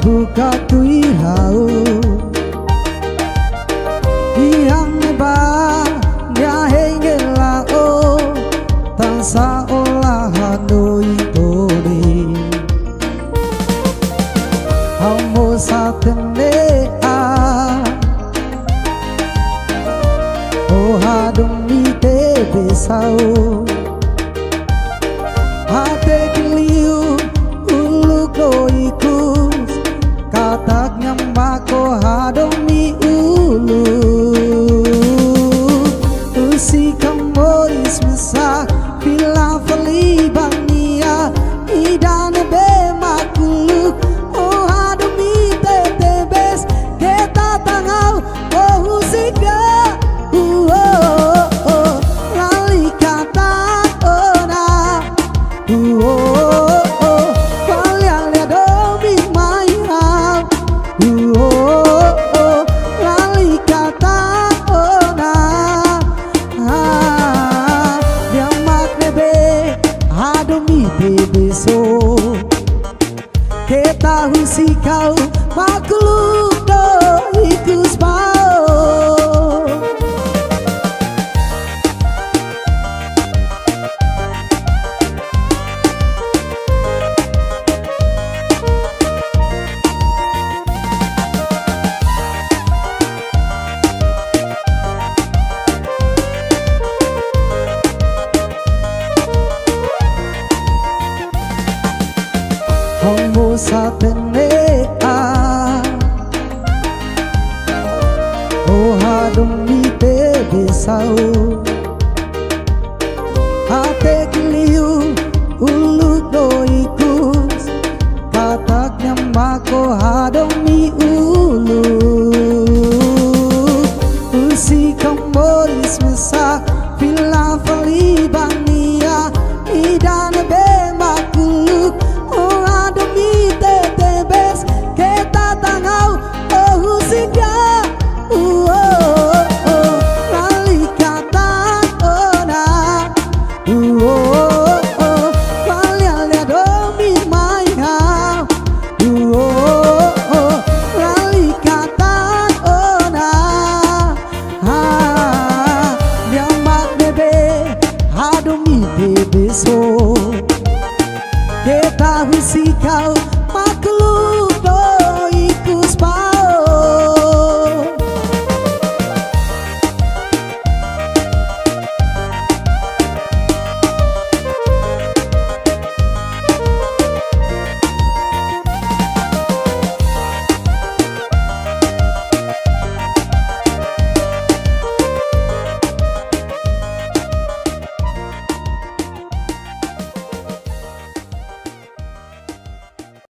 buka tui hau Yang ba Nya henge lao Tansa olah hanoi tole Hamo satene a Oh hadung mi te besau Hate keliu ulu koikus Katak nyambako hadung mi ulu Usi kamoris mesak Bila feli bangnia Idane be makuluk Oh hadung mi te tebes Kita tangau Oh usika Lali kata ona Kalian lihat domi mayang Lali kata ona Dia maknebe Adomi bebeso Kita husikau Makluk do ikus bau Homo satene a Oh hadung mi te besau Hate keliu ulu doikus Katak nyambako hadung mi ulu Usi kamoris mesak Bila feli bangnia Idane be makuluk Oh adomi te tebes Kita tangau Oh usiga Lali kata ona Kalian lihat domi mayang Lali kata ona Nyamak bebe Adomi bebeso Kita husikau